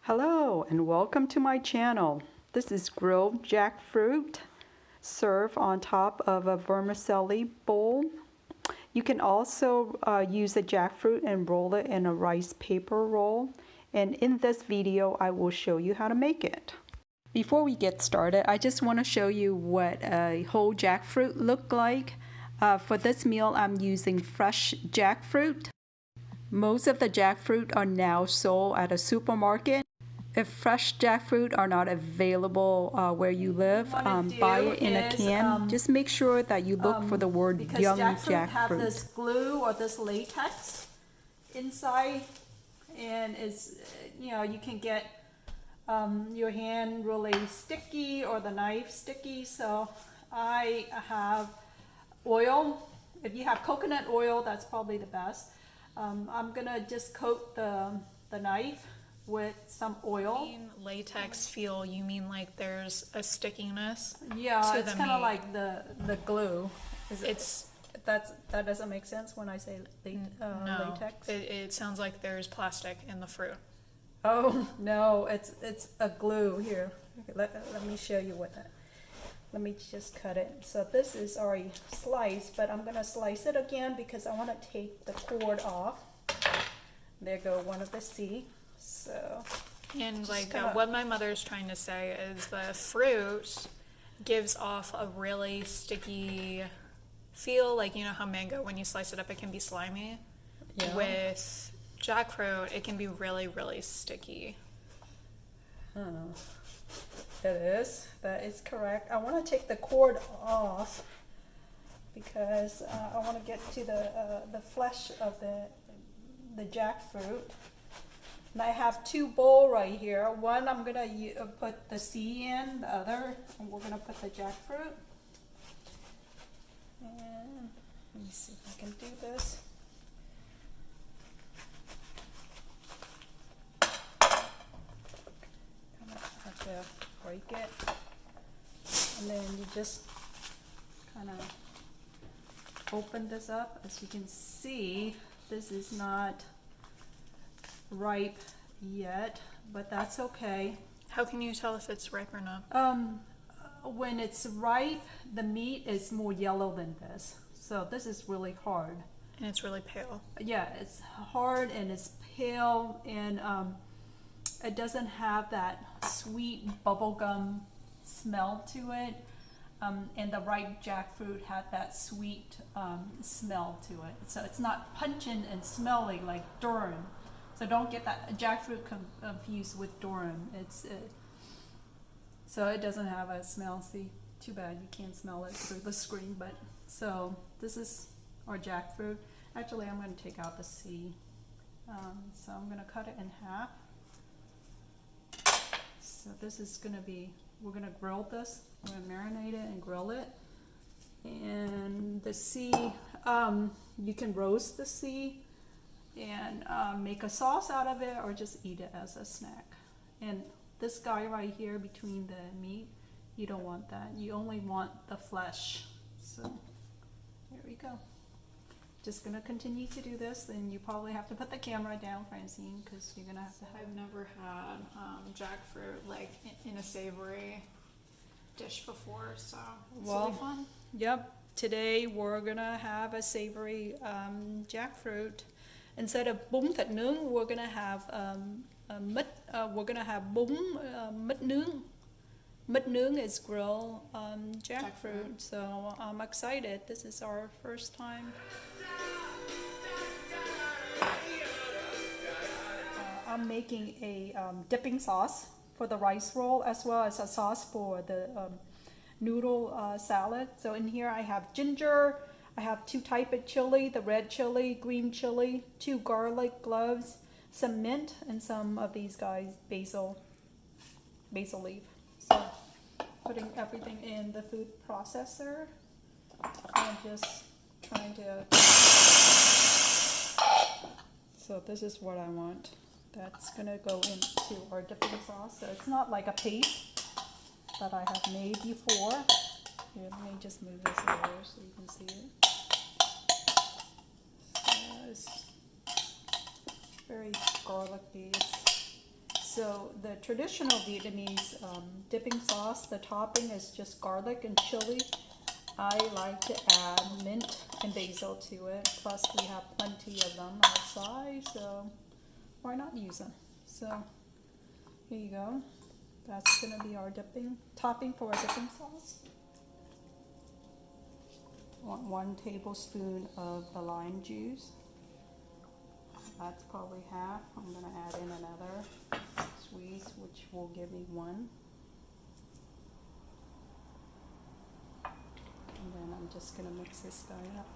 Hello and welcome to my channel. This is grilled jackfruit served on top of a vermicelli bowl. You can also use a jackfruit and roll it in a rice paper roll. And in this video, I will show you how to make it. Before we get started, I just want to show you what a whole jackfruit look like. For this meal, I'm using fresh jackfruit. Most of the jackfruit are now sold at a supermarket. If fresh jackfruit are not available where you live, buy it in a can. Just make sure that you look for the word young jackfruit. Because jackfruit have this glue or this latex inside, and it's, you can get your hand really sticky or the knife sticky. So I have oil. If you have coconut oil, that's probably the best. I'm gonna just coat the knife with some oil. Latex feel, you mean like there's a stickiness? Yeah, it's kind of like the glue. That doesn't make sense when I say no, latex. It sounds like there's plastic in the fruit. Oh no, it's a glue. Here, let me show you what that. Let me just cut it. So this is already sliced, but I'm gonna slice it again because I want to take the cord off. There go one of the seeds. So, and like what my mother's trying to say is the fruit gives off a really sticky feel, like you know how mango, when you slice it up, it can be slimy. Yeah. With jackfruit, it can be really, really sticky. Oh, it is. That is correct. I want to take the cord off because I want to get to the flesh of the jackfruit. And I have two bowls right here. One I'm gonna put the seed in, the other and we're gonna put the jackfruit. And let me see if I can do this. Kind of have to break it, and then you just kind of open this up. As you can see, this is not ripe yet, but that's okay. How can you tell if it's ripe or not? When it's ripe, the meat is more yellow than this. So this is really hard. And it's really pale. Yeah, it's hard and it's pale, and it doesn't have that sweet bubblegum smell to it. And the ripe jackfruit had that sweet smell to it. So it's not pungent and smelly like durum. So don't get that jackfruit confused with durum. So it doesn't have a smell. See, too bad you can't smell it through the screen. But so this is our jackfruit. Actually, I'm going to take out the seed. So I'm going to cut it in half. So this is going to be, we're going to grill this. We're going to marinate it and grill it. And the seed, you can roast the seed and make a sauce out of it, or just eat it as a snack. And this guy right here between the meat, you don't want that. You only want the flesh. So here we go. Just gonna continue to do this, and you probably have to put the camera down, Francine, because you're gonna have to. I've never had jackfruit like in a savory dish before, so it's really fun. Yep. Today we're gonna have a savory jackfruit. Instead of bún thịt nướng, we're gonna have bún mít nướng. Mít nướng is grilled jackfruit. So I'm excited. This is our first time. I'm making a dipping sauce for the rice roll, as well as a sauce for the noodle salad. So in here I have ginger. I have 2 types of chili, the red chili, green chili, 2 garlic cloves, some mint, and some of these guys, basil leaf. So putting everything in the food processor and just trying to, so this is what I want. That's gonna go into our dipping sauce. So it's not like a paste that I have made before. Here, let me just move this over so you can see it. It's very garlicky. It's So the traditional Vietnamese dipping sauce, the topping is just garlic and chili. I like to add mint and basil to it. Plus we have plenty of them outside, so why not use them? So here you go. That's gonna be our topping for our dipping sauce. I want 1 tablespoon of the lime juice. That's probably half. I'm gonna add in another squeeze, which will give me 1. And then I'm just gonna mix this guy up.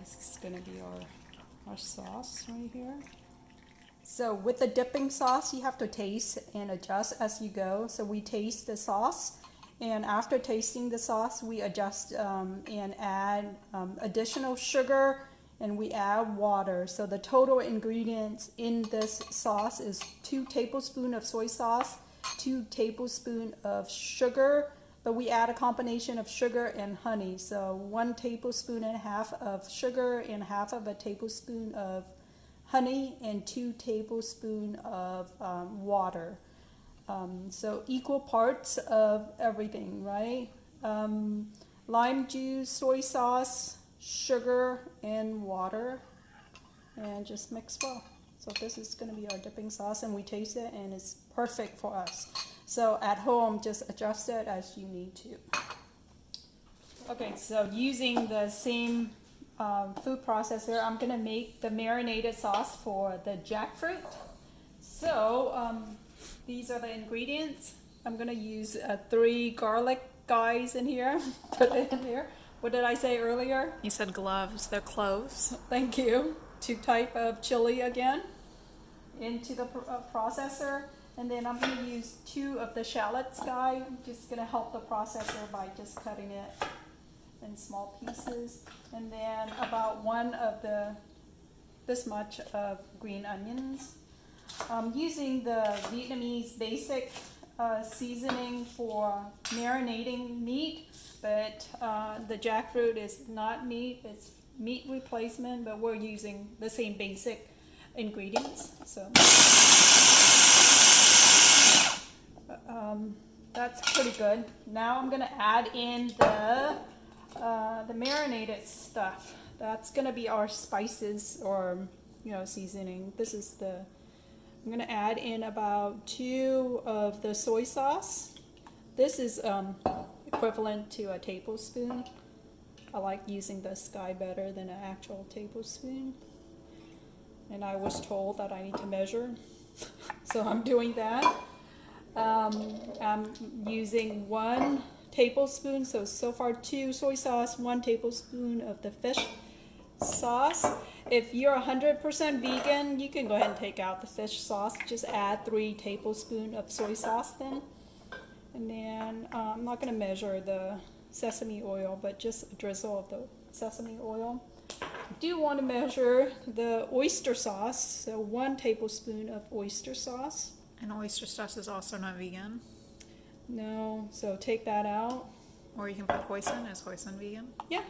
This is gonna be our sauce right here. So with the dipping sauce, you have to taste and adjust as you go. So we taste the sauce, and after tasting the sauce, we adjust and add additional sugar, and we add water. So the total ingredients in this sauce is 2 tablespoons of soy sauce, 2 tablespoons of sugar, but we add a combination of sugar and honey. So 1 tablespoon and a half of sugar and half of a tablespoon of honey and 2 tablespoons of water. So equal parts of everything, right? Lime juice, soy sauce, sugar, and water, and just mix well. So this is going to be our dipping sauce, and we taste it, and it's perfect for us. So at home, just adjust it as you need to. Okay, so using the same food processor, I'm going to make the marinated sauce for the jackfruit. So these are the ingredients. I'm going to use 3 garlic guys in here. Put it in here. What did I say earlier? You said gloves. They're cloves. Thank you. 2 type of chili again into the processor. And then I'm going to use 2 of the shallots guy. I'm just going to help the processor by just cutting it in small pieces. And then about 1 of this much of green onions. I'm using the Vietnamese basic seasoning for marinating meat, but the jackfruit is not meat, it's meat replacement, but we're using the same basic ingredients. So that's pretty good. Now I'm gonna add in the marinated stuff. That's gonna be our spices or seasoning. I'm gonna add in about 2 of the soy sauce. This is equivalent to a tablespoon. I like using this guy better than an actual tablespoon. And I was told that I need to measure, so I'm doing that. I'm using 1 tablespoon, so far 2 soy sauce, 1 tablespoon of the fish sauce. If you're 100% vegan, you can go ahead and take out the fish sauce. Just add 3 tablespoons of soy sauce then. And then I'm not going to measure the sesame oil, but just a drizzle of the sesame oil. I do want to measure the oyster sauce, so 1 tablespoon of oyster sauce. And oyster sauce is also not vegan. No, so take that out. Or you can put hoisin. Is hoisin vegan? Yeah,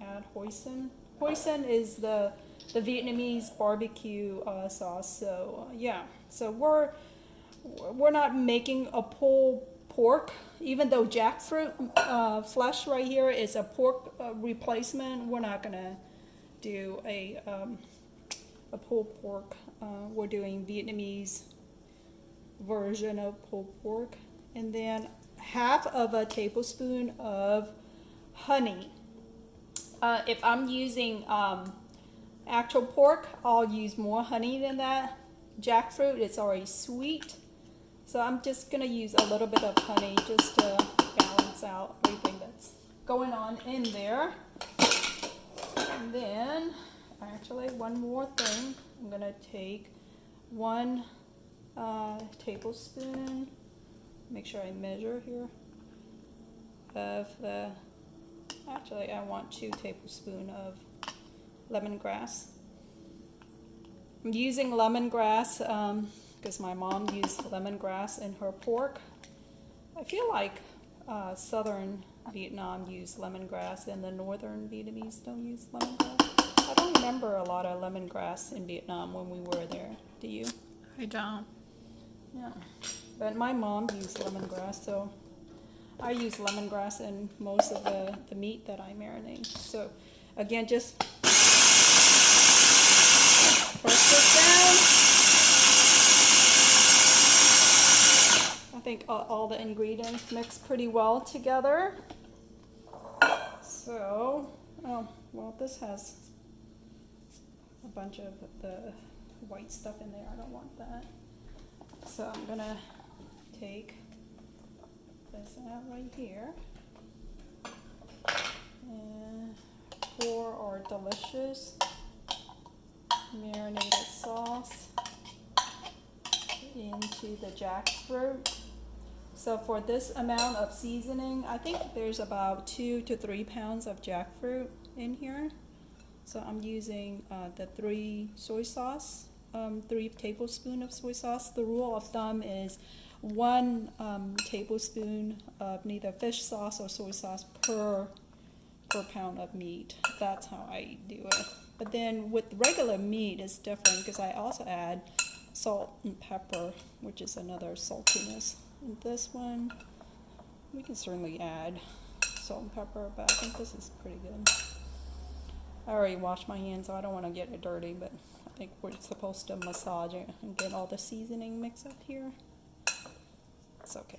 add hoisin. Hoisin is the Vietnamese barbecue sauce. So yeah, so we're not making a pulled pork, even though jackfruit flesh right here is a pork replacement. We're not gonna do a pulled pork. We're doing Vietnamese version of pulled pork, and then half of a tablespoon of honey. If I'm using actual pork, I'll use more honey than that. Jackfruit, it's already sweet, so I'm just gonna use a little bit of honey just to balance out everything that's going on in there. And then, actually, one more thing. I'm gonna take 1 tablespoon, make sure I measure here, of the, actually I want 2 tablespoons of lemongrass. I'm using lemongrass because my mom used lemongrass in her pork. I feel like southern Vietnam use lemongrass and the northern Vietnamese don't use lemongrass. I don't remember a lot of lemongrass in Vietnam when we were there. Do you? I don't. Yeah, but my mom used lemongrass, so I use lemongrass in most of the meat that I marinate. So again, just press this down. I think all the ingredients mix pretty well together. So, oh, well, this has a bunch of the white stuff in there. I don't want that. So I'm gonna take this out right here and pour our delicious marinated sauce into the jackfruit. So for this amount of seasoning, I think there's about 2 to 3 pounds of jackfruit in here. So I'm using the 3 tablespoons of soy sauce. The rule of thumb is 1 tablespoon of neither fish sauce or soy sauce per pound of meat. That's how I do it. But then with regular meat, it's different because I also add salt and pepper, which is another saltiness. And this one, we can certainly add salt and pepper, but I think this is pretty good. I already washed my hands, so I don't want to get it dirty, but I think we're supposed to massage it and get all the seasoning mixed up here. It's okay.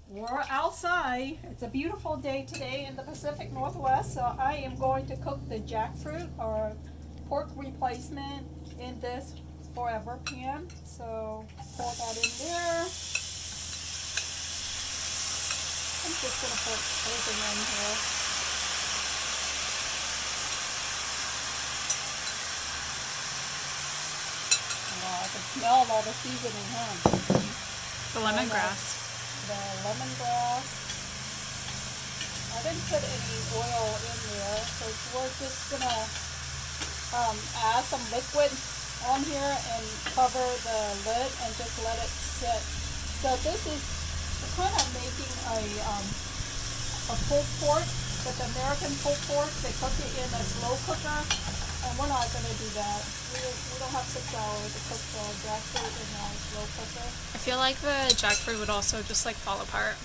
We're outside. It's a beautiful day today in the Pacific Northwest, so I am going to cook the jackfruit or pork replacement in this forever pan. So pour that in there. I'm just going to put everything in here. Wow, I can smell all the seasoning, huh? The lemongrass. The lemongrass. I didn't put any oil in there, so we're just going to add some liquid on here and cover the lid and just let it sit. So this is kind of making a pulled pork, but the American pulled pork, they cook it in a slow cooker, and we're not going to do that. We don't have 6 hours to cook the jackfruit in a slow cooker. I feel like the jackfruit would also just like fall apart.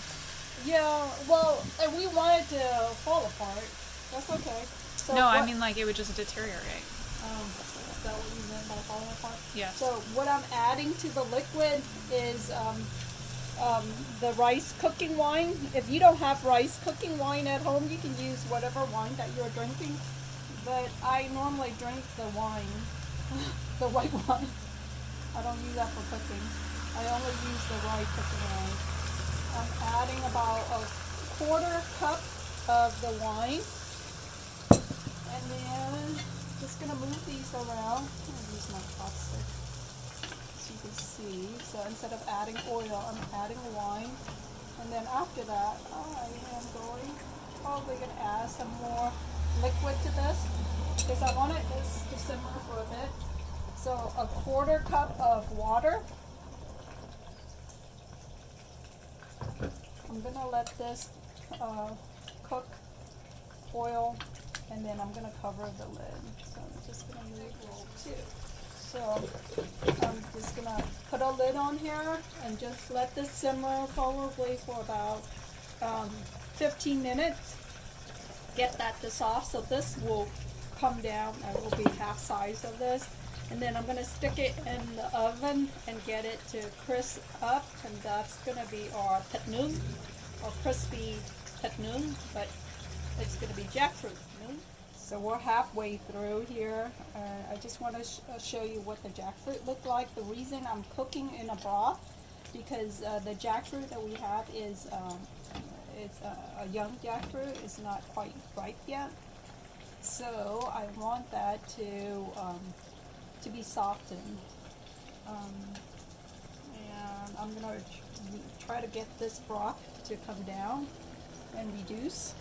Yeah, well, and we want it to fall apart. That's okay. So No, I mean like it would just deteriorate. Is that what you meant by falling apart? Yes. So what I'm adding to the liquid is the rice cooking wine. If you don't have rice cooking wine at home, you can use whatever wine that you're drinking. But I normally drink the wine, the white wine. I don't use that for cooking. I only use the rye cooking wine. I'm adding about a 1/4 cup of the wine. And then just gonna move these around. I'm gonna use my chopstick so you can see. So instead of adding oil, I'm adding wine. And then after that, I am probably gonna add some more liquid to this because I want this to simmer for a bit. So a 1/4 cup of water. I'm gonna let this cook, boil, and then I'm gonna cover the lid. So I'm just gonna move roll 2. So I'm just gonna put a lid on here and just let this simmer probably for about 15 minutes. Get that to soft, so this will come down and will be half size of this. And then I'm gonna stick it in the oven and get it to crisp up, and that's gonna be our petnoon, or crispy petnoon, but it's gonna be jackfruit petnoon. So we're halfway through here. I just want to show you what the jackfruit looked like. The reason I'm cooking in a broth because the jackfruit that we have is it's a young jackfruit. It's not quite ripe yet. So I want that to be softened. And I'm gonna try to get this broth to come down and reduce.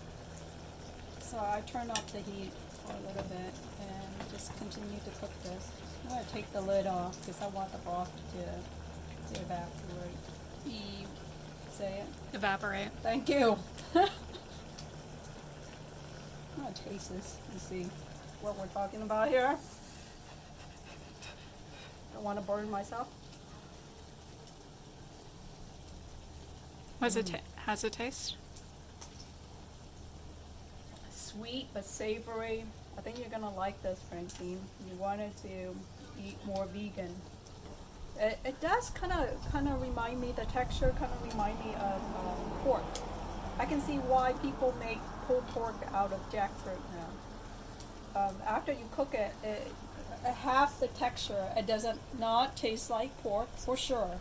So I turn up the heat for a little bit and just continue to cook this. I'm going to take the lid off because I want the broth to evaporate. Say it. Evaporate. Thank you. I'm going to taste this and see what we're talking about here. Don't want to burn myself. How's it taste? Sweet but savory. I think you're gonna like this, Francine. You wanted to eat more vegan. It does kind of remind me. The texture kind of remind me of pork. I can see why people make pulled pork out of jackfruit now. After you cook it, half the texture. It doesn't not taste like pork for sure.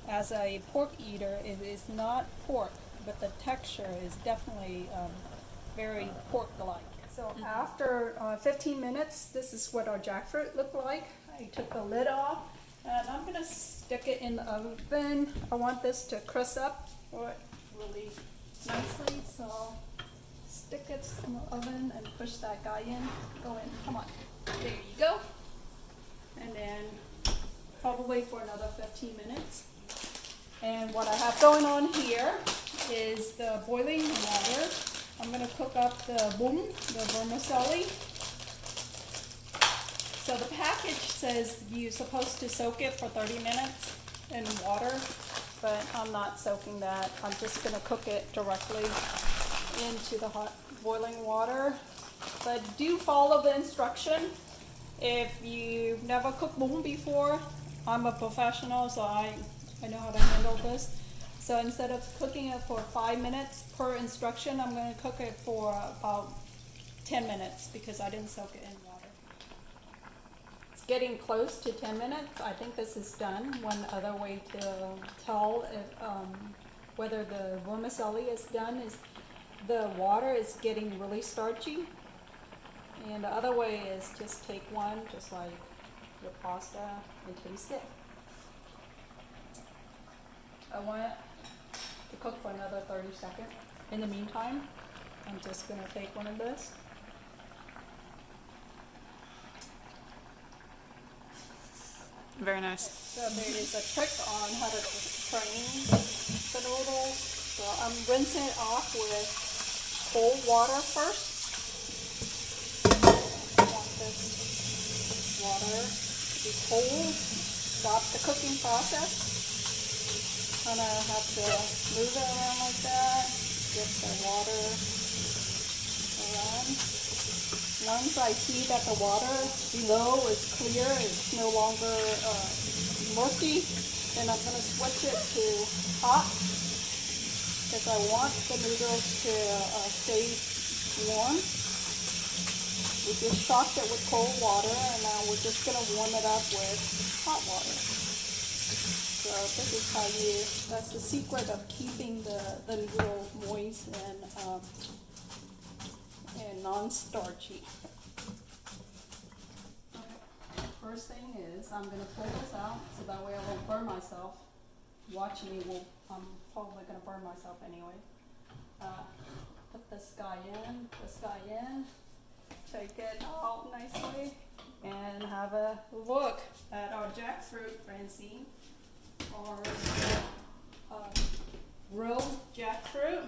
As a pork eater, it is not pork, but the texture is definitely very pork-like. So after 15 minutes, this is what our jackfruit looked like. I took the lid off, and I'm gonna stick it in the oven. I want this to crisp up really nicely, so stick it in the oven and push that guy in. Go in, come on. There you go. And then probably for another 15 minutes. And what I have going on here is the boiling water. I'm going to cook up the bung, the vermicelli. So the package says you're supposed to soak it for 30 minutes in water, but I'm not soaking that. I'm just going to cook it directly into the hot boiling water. But do follow the instruction. If you've never cooked bung before, I'm a professional, so I know how to handle this. So instead of cooking it for 5 minutes per instruction, I'm going to cook it for about 10 minutes because I didn't soak it in water. It's getting close to 10 minutes. I think this is done. One other way to tell if, whether the vermicelli is done is the water is getting really starchy. And the other way is just take one, just like your pasta, and taste it. I want it to cook for another 30 seconds. In the meantime, I'm just going to take one of this. Very nice. So there is a trick on how to train the noodles. So I'm rinsing it off with cold water first. I want this water to be cold. Stop the cooking process. Kind of have to move it around like that, get the water around. Once I see that the water below is clear, it's no longer murky, then I'm going to switch it to hot because I want the noodles to stay warm. We just shocked it with cold water, and now we're just going to warm it up with hot water. So this is how that's the secret of keeping the noodle moist and non-starchy. Okay. First thing is I'm going to pull this out so that way I won't burn myself. Watch me, I'm probably going to burn myself anyway. Put this guy in, take it out nicely, and have a look at our jackfruit, Francine. Or grilled jackfruit.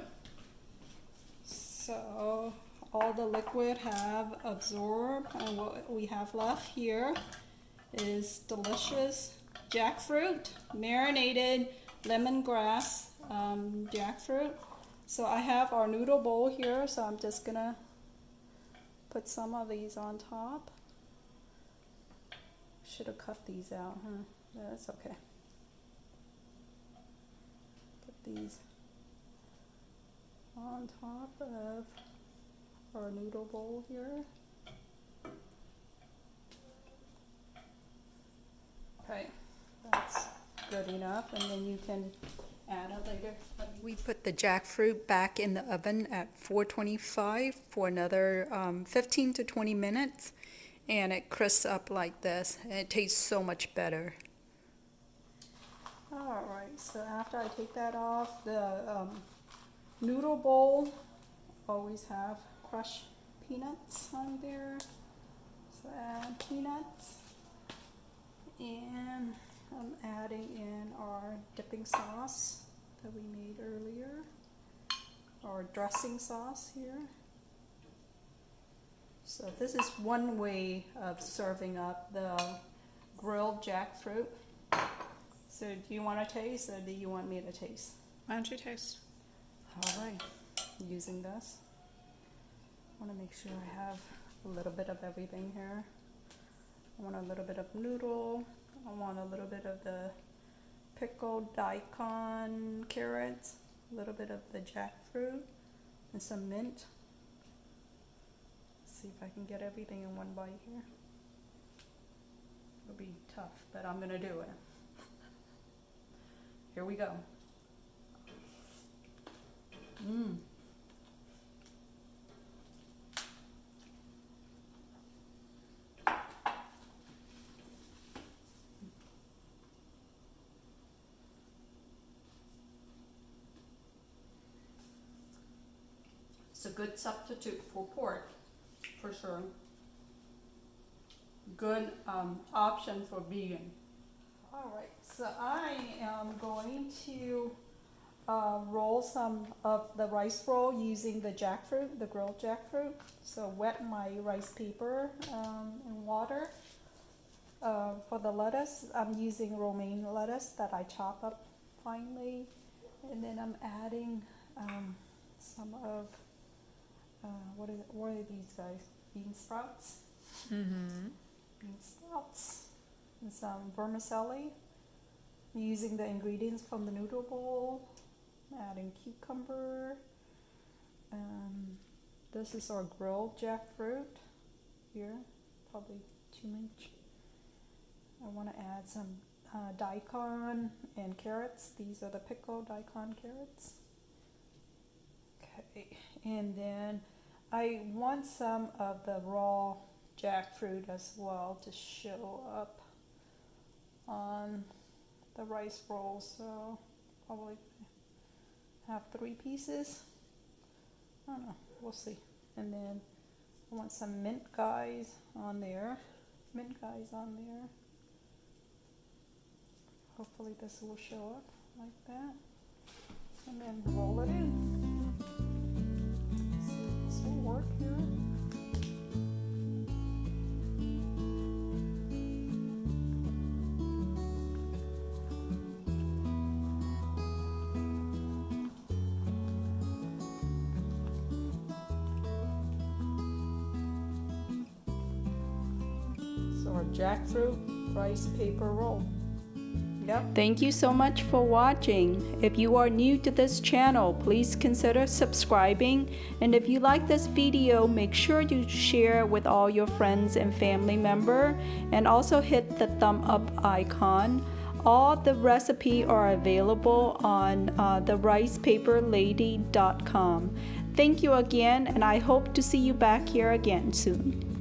So all the liquid have absorbed, and what we have left here is delicious jackfruit, marinated lemongrass jackfruit. So I have our noodle bowl here, so I'm just gonna put some of these on top. Should have cut these out, huh? Yeah, that's okay. These on top of our noodle bowl here. Okay, that's good enough, and then you can add it later. We put the jackfruit back in the oven at 425 for another 15 to 20 minutes, and it crisps up like this, and it tastes so much better. Alright, so after I take that off, the noodle bowl always have crushed peanuts on there. So add peanuts, and I'm adding in our dipping sauce that we made earlier, our dressing sauce here. So this is one way of serving up the grilled jackfruit. So do you want to taste, or do you want me to taste? Why don't you taste? All right, using this. I want to make sure I have a little bit of everything here. I want a little bit of noodle. I want a little bit of the pickled daikon carrots, a little bit of the jackfruit, and some mint. Let's see if I can get everything in one bite here. It'll be tough, but I'm gonna do it. Here we go. It's a good substitute for pork, for sure. Good option for vegan. All right, so I am going to roll some of the rice roll using the jackfruit, the grilled jackfruit. So wet my rice paper in water. For the lettuce, I'm using romaine lettuce that I chop up finely. And then I'm adding some of, what are these guys? Bean sprouts? Mm-hmm. Bean sprouts. And some vermicelli. I'm using the ingredients from the noodle bowl. I'm adding cucumber. This is our grilled jackfruit here, probably too much. I want to add some daikon and carrots. These are the pickled daikon carrots. Okay, and then I want some of the raw jackfruit as well to show up on the rice roll, so probably have 3 pieces. I don't know, we'll see. And then I want some mint guys on there. Hopefully this will show up like that. And then roll it in. See if this will work here. Our jackfruit rice paper roll. Yep. Thank you so much for watching. If you are new to this channel, please consider subscribing. And if you like this video, make sure you share with all your friends and family members. And also hit the thumb up icon. All the recipes are available on thericepaperlady.com. Thank you again, and I hope to see you back here again soon.